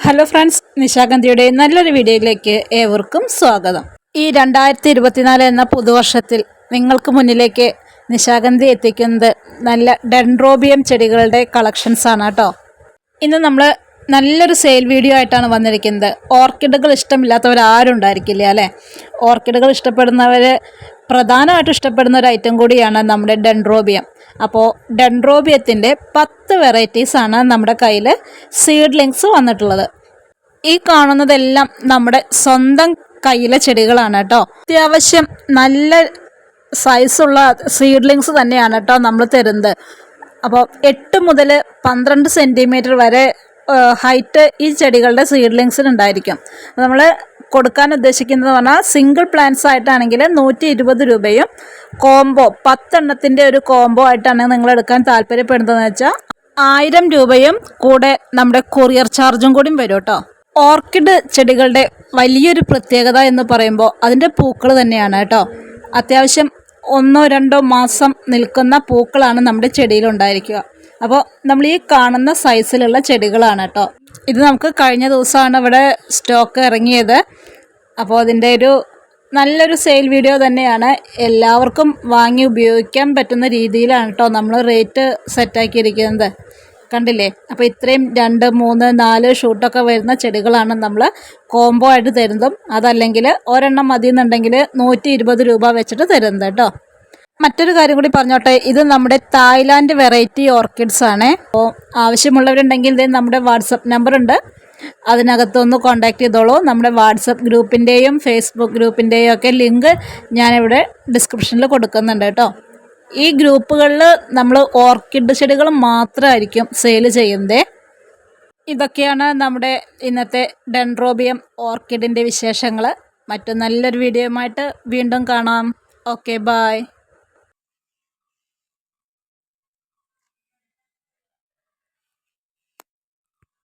Hello friends, നിശാഗന്ധിയുടെ നല്ലൊരു വീഡിയോയിലേക്ക് ഏവർക്കും സ്വാഗതം. ഈ 2024 എന്ന പുതുവർഷത്തിൽ നിങ്ങൾക്ക് മുന്നിലേക്ക് നിശാഗന്ധി എത്തിക്കുന്നത് നല്ല ഡെൻഡ്രോബിയം ചെടികളുടെ കളക്ഷൻസ് ആണ് കേട്ടോ. ഇന്ന് നമ്മൾ നല്ലൊരു സെയിൽ വീഡിയോ ആയിട്ടാണ് വന്നിരിക്കുന്നത്. ഓർക്കിഡുകൾ ഇഷ്ടമില്ലാത്തവരാരും ഉണ്ടായിരിക്കില്ല അല്ലേ? ഓർക്കിഡുകൾ ഇഷ്ടപ്പെടുന്നവർ പ്രധാനമായിട്ടും ഇഷ്ടപ്പെടുന്ന ഒരു ഐറ്റം കൂടിയാണ് നമ്മുടെ ഡെൻഡ്രോബിയം. അപ്പോൾ ഡെൻഡ്രോബിയത്തിൻ്റെ 10 വെറൈറ്റീസാണ് നമ്മുടെ കയ്യിൽ സീഡ്ലിങ്സ് വന്നിട്ടുള്ളത്. ഈ കാണുന്നതെല്ലാം നമ്മുടെ സ്വന്തം കയ്യിലെ ചെടികളാണ് കേട്ടോ. അത്യാവശ്യം നല്ല സൈസുള്ള സീഡ്ലിങ്സ് തന്നെയാണ് കേട്ടോ നമ്മൾ തരുന്നത്. അപ്പോൾ 8 മുതൽ 12 സെൻറ്റിമീറ്റർ വരെ ഹൈറ്റ് ഈ ചെടികളുടെ സീഡ്ലിങ്സിനുണ്ടായിരിക്കും. നമ്മൾ കൊടുക്കാൻ ഉദ്ദേശിക്കുന്നത് പറഞ്ഞാൽ സിംഗിൾ പ്ലാന്റ്സ് ആയിട്ടാണെങ്കിൽ 120 രൂപയും, കോംബോ 10 എണ്ണത്തിൻ്റെ ഒരു കോംബോ ആയിട്ടാണ് നിങ്ങൾ എടുക്കാൻ താല്പര്യപ്പെടുന്നതെന്ന് വെച്ചാൽ 1000 രൂപയും കൂടെ നമ്മുടെ കൊറിയർ ചാർജും കൂടി വരും കേട്ടോ. ഓർക്കിഡ് ചെടികളുടെ വലിയൊരു പ്രത്യേകത എന്ന് പറയുമ്പോൾ അതിൻ്റെ പൂക്കൾ തന്നെയാണ് കേട്ടോ. അത്യാവശ്യം 1-2 മാസം നിൽക്കുന്ന പൂക്കളാണ് നമ്മുടെ ചെടിയിലുണ്ടായിരിക്കുക. അപ്പോൾ നമ്മൾ ഈ കാണുന്ന സൈസിലുള്ള ചെടികളാണ് കേട്ടോ. ഇത് നമുക്ക് കഴിഞ്ഞ ദിവസമാണ് ഇവിടെ സ്റ്റോക്ക് ഇറങ്ങിയത്. അപ്പോൾ അതിൻ്റെ ഒരു നല്ലൊരു സെയിൽ വീഡിയോ തന്നെയാണ്. എല്ലാവർക്കും വാങ്ങി ഉപയോഗിക്കാൻ പറ്റുന്ന രീതിയിലാണ് കേട്ടോ നമ്മൾ റേറ്റ് സെറ്റാക്കിയിരിക്കുന്നത്. കണ്ടില്ലേ? അപ്പോൾ ഇത്രയും 2, 3, 4 ഷൂട്ടൊക്കെ വരുന്ന ചെടികളാണ് നമ്മൾ കോംബോ ആയിട്ട് തരുന്നതും. അതല്ലെങ്കിൽ ഒരെണ്ണം മതി എന്നുണ്ടെങ്കിൽ 120 രൂപ വെച്ചിട്ട് തരുന്നത് കേട്ടോ. മറ്റൊരു കാര്യം കൂടി പറഞ്ഞോട്ടെ, ഇത് നമ്മുടെ തായ്ലാൻഡ് വെറൈറ്റി ഓർക്കിഡ്സ് ആണ്. അപ്പോൾ ആവശ്യമുള്ളവരുണ്ടെങ്കിൽ ഇത് നമ്മുടെ വാട്സപ്പ് നമ്പർ ഉണ്ട്, അതിനകത്തൊന്ന് കോൺടാക്ട് ചെയ്തോളൂ. നമ്മുടെ വാട്സപ്പ് ഗ്രൂപ്പിൻ്റെയും ഫേസ്ബുക്ക് ഗ്രൂപ്പിൻ്റെയും ഒക്കെ ലിങ്ക് ഞാനിവിടെ ഡിസ്ക്രിപ്ഷനിൽ കൊടുക്കുന്നുണ്ട് കേട്ടോ. ഈ ഗ്രൂപ്പുകളിൽ നമ്മൾ ഓർക്കിഡ് ചെടികൾ മാത്രമായിരിക്കും സെയിൽ ചെയ്യുന്നത്. ഇതൊക്കെയാണ് നമ്മുടെ ഇന്നത്തെ ഡെൻഡ്രോബിയം ഓർക്കിഡിൻ്റെ വിശേഷങ്ങൾ. മറ്റു നല്ലൊരു വീഡിയോയുമായിട്ട് വീണ്ടും കാണാം. Okay, by.